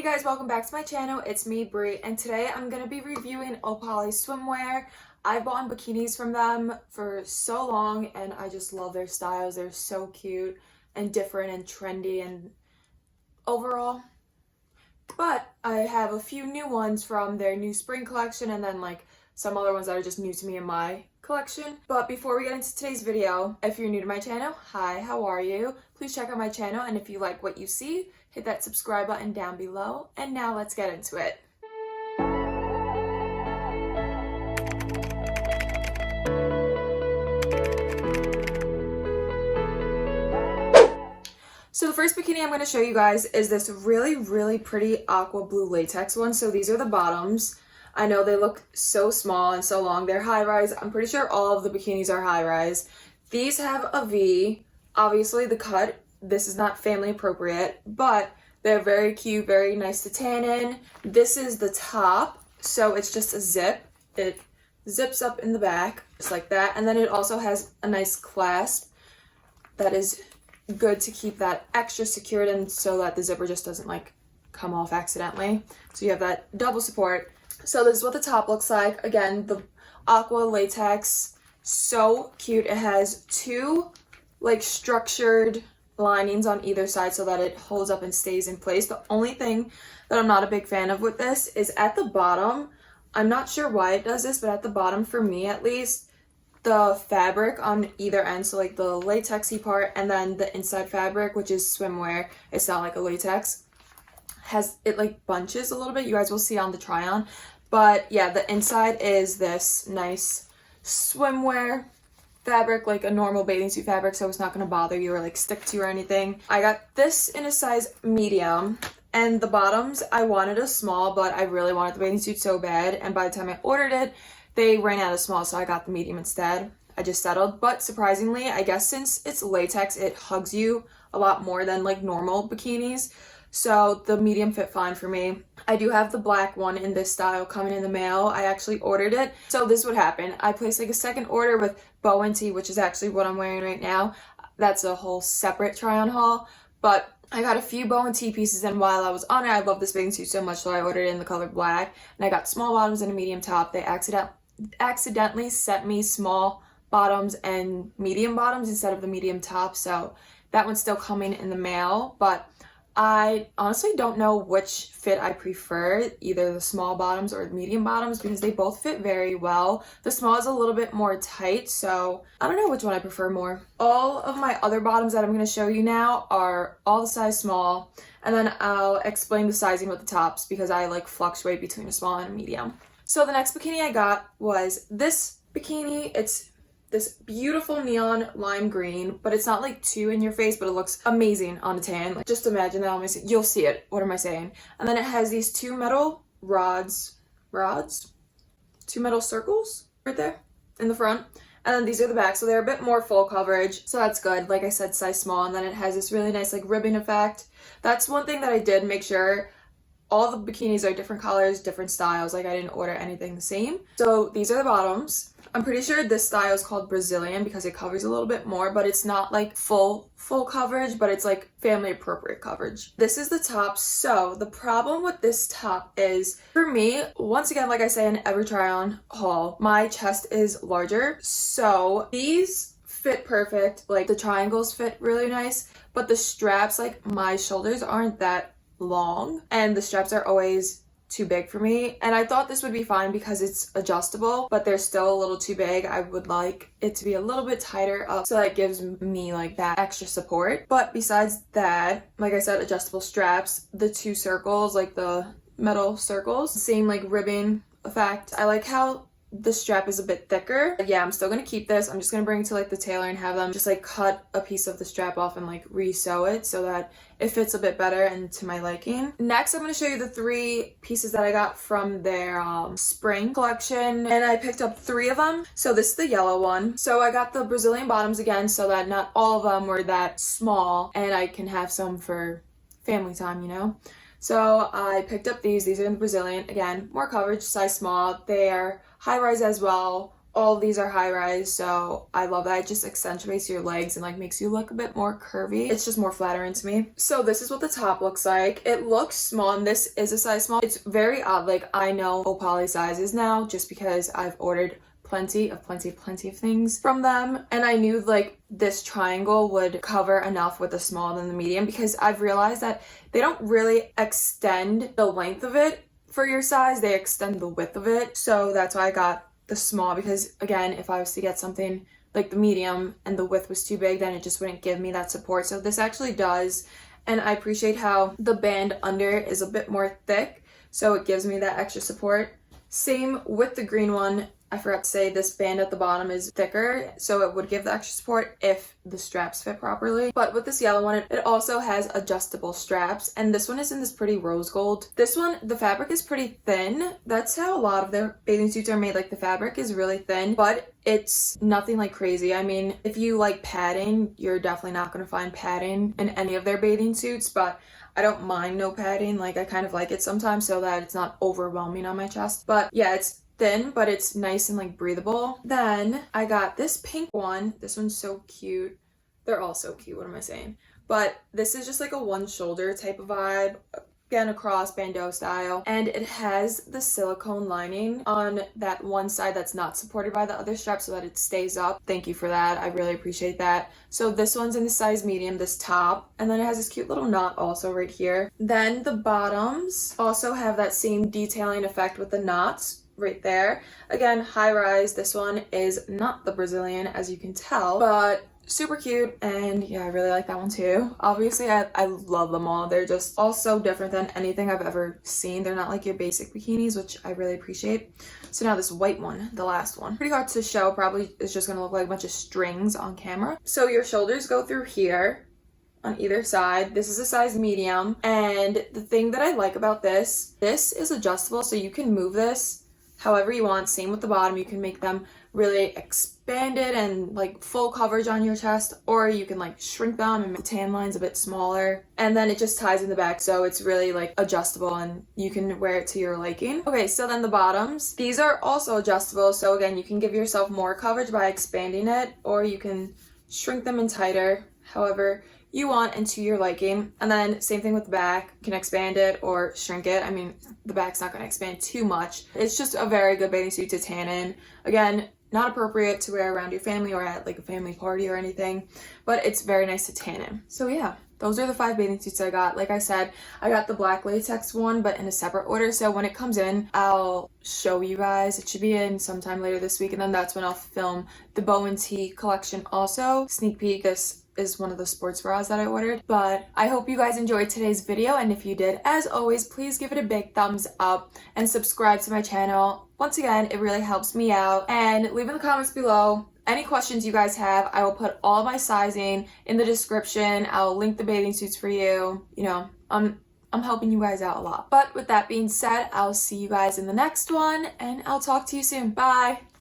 Hey guys, welcome back to my channel. It's me, Brie, and today I'm going to be reviewing POLLY swimwear. I've bought bikinis from them for so long and I just love their styles. They're so cute and different and trendy and overall. But I have a few new ones from their new spring collection and then like some other ones that are just new to me in my collection. But before we get into today's video, if you're new to my channel, hi, how are you? Please check out my channel, and if you like what you see, hit that subscribe button down below. And now let's get into it. So the first bikini I'm going to show you guys is this really pretty aqua blue latex one. So these are the bottoms. I know they look so small and so long. They're high rise. I'm pretty sure all of the bikinis are high rise. These have a V. Obviously the cut, this is not family appropriate, but they're very cute, very nice to tan in. This is the top, so it's just a zip. It zips up in the back, just like that. And then it also has a nice clasp that is good to keep that extra secured and so that the zipper just doesn't like come off accidentally. So you have that double support. So this is what the top looks like. Again, the aqua latex, so cute. It has two like structured linings on either side so that it holds up and stays in place. The only thing that I'm not a big fan of with this is at the bottom. I'm not sure why it does this, but at the bottom, for me at least, the fabric on either end, so like the latexy part and then the inside fabric, which is swimwear, it's not like a latex, has it like bunches a little bit. You guys will see on the try on. But yeah, the inside is this nice swimwear fabric, like a normal bathing suit fabric, so it's not going to bother you or like stick to you or anything. I got this in a size medium, and the bottoms I wanted a small, but I really wanted the bathing suit so bad, and by the time I ordered it they ran out of small, so I got the medium instead. I just settled. But surprisingly, I guess since it's latex, it hugs you a lot more than like normal bikinis, so the medium fit fine for me. I do have the black one in this style coming in the mail. I actually ordered it. So this would happen. I placed like a second order with bow and tee, which is actually what I'm wearing right now. That's a whole separate try on haul. But I got a few bow and tee pieces, and while I was on it, I love this bathing suit so much, so I ordered it in the color black. And I got small bottoms and a medium top. They accidentally sent me small bottoms and medium bottoms instead of the medium top, so that one's still coming in the mail. But I honestly don't know which fit I prefer, either the small bottoms or medium bottoms, because they both fit very well. The small is a little bit more tight, so I don't know which one I prefer more. All of my other bottoms that I'm going to show you now are all the size small, and then I'll explain the sizing with the tops because I like fluctuate between a small and a medium. So the next bikini I got was this bikini. It's this beautiful neon lime green, but it's not like too in your face, but it looks amazing on a tan. Like, just imagine that on my skin. You'll see it. What am I saying? And then it has these two metal two metal circles right there in the front. And then these are the back, so they're a bit more full coverage, so that's good. Like I said, size small. And then it has this really nice like ribbon effect. That's one thing that I did make sure. All the bikinis are different colors, different styles. Like I didn't order anything the same. So these are the bottoms. I'm pretty sure this style is called Brazilian because it covers a little bit more, but it's not like full coverage, but it's like family appropriate coverage. This is the top. So the problem with this top is, for me, once again, like I say in every try on haul, my chest is larger. So these fit perfect. Like the triangles fit really nice, but the straps, like my shoulders aren't that long and the straps are always too big for me, and I thought this would be fine because it's adjustable, but they're still a little too big. I would like it to be a little bit tighter up so that it gives me like that extra support. But besides that, like I said, adjustable straps, the two circles, like the metal circles, same like ribbon effect. I like how the strap is a bit thicker. Yeah, I'm still gonna keep this. I'm just gonna bring it to like the tailor and have them just like cut a piece of the strap off and like re-sew it so that it fits a bit better and to my liking. Next, I'm gonna show you the three pieces that I got from their spring collection, and I picked up three of them. So this is the yellow one. So I got the Brazilian bottoms again so that not all of them were that small and I can have some for family time, you know? So I picked up these. These are in the Brazilian. Again, more coverage, size small. They are high rise as well, all of these are high rise, so I love that. It just accentuates your legs and like makes you look a bit more curvy. It's just more flattering to me. So this is what the top looks like. It looks small, and this is a size small. It's very odd. Like, I know POLLY sizes now just because I've ordered plenty of things from them, and I knew like this triangle would cover enough with the small than the medium, because I've realized that they don't really extend the length of it for your size, they extend the width of it. So that's why I got the small, because again, if I was to get something like the medium and the width was too big, then it just wouldn't give me that support. So this actually does, and I appreciate how the band under is a bit more thick, so it gives me that extra support. Same with the green one. I forgot to say this band at the bottom is thicker, so it would give the extra support if the straps fit properly. But with this yellow one, it also has adjustable straps, and this one is in this pretty rose gold. This one, the fabric is pretty thin. That's how a lot of their bathing suits are made. Like, the fabric is really thin, but it's nothing like crazy. I mean, if you like padding, you're definitely not going to find padding in any of their bathing suits, but I don't mind no padding. Like, I kind of like it sometimes so that it's not overwhelming on my chest. But yeah, it's thin, but it's nice and like breathable. Then I got this pink one. This one's so cute. They're all so cute, what am I saying? But this is just like a one shoulder type of vibe, again a cross bandeau style, and it has the silicone lining on that one side that's not supported by the other strap so that it stays up. Thank you for that, I really appreciate that. So this one's in the size medium, this top, and then it has this cute little knot also right here. Then the bottoms also have that same detailing effect with the knots right there. Again, high rise. This one is not the Brazilian, as you can tell, but super cute, and yeah, I really like that one too. Obviously, I love them all. They're just all so different than anything I've ever seen. They're not like your basic bikinis, which I really appreciate. So now this white one, the last one. Pretty hard to show, probably is just gonna look like a bunch of strings on camera. So your shoulders go through here on either side. This is a size medium, and the thing that I like about this is adjustable, so you can move this however you want. Same with the bottom, you can make them really expanded and like full coverage on your chest, or you can like shrink them and make the tan lines a bit smaller, and then it just ties in the back, so it's really like adjustable and you can wear it to your liking. Okay, so then the bottoms, these are also adjustable, so again, you can give yourself more coverage by expanding it, or you can shrink them in tighter, however you want and to your liking. And then same thing with the back, you can expand it or shrink it. I mean, the back's not going to expand too much. It's just a very good bathing suit to tan in. Again, not appropriate to wear around your family or at like a family party or anything, but it's very nice to tan in. So yeah, those are the 5 bathing suits I got. Like I said, I got the black latex one, but in a separate order. So when it comes in, I'll show you guys. It should be in sometime later this week, and then that's when I'll film the bow and tee collection also. Sneak peek, this is one of the sports bras that I ordered. But I hope you guys enjoyed today's video, and if you did, as always, please give it a big thumbs up and subscribe to my channel. Once again, it really helps me out. And leave in the comments below any questions you guys have. I will put all my sizing in the description. I'll link the bathing suits for you. You know, I'm helping you guys out a lot. But with that being said, I'll see you guys in the next one, and I'll talk to you soon. Bye!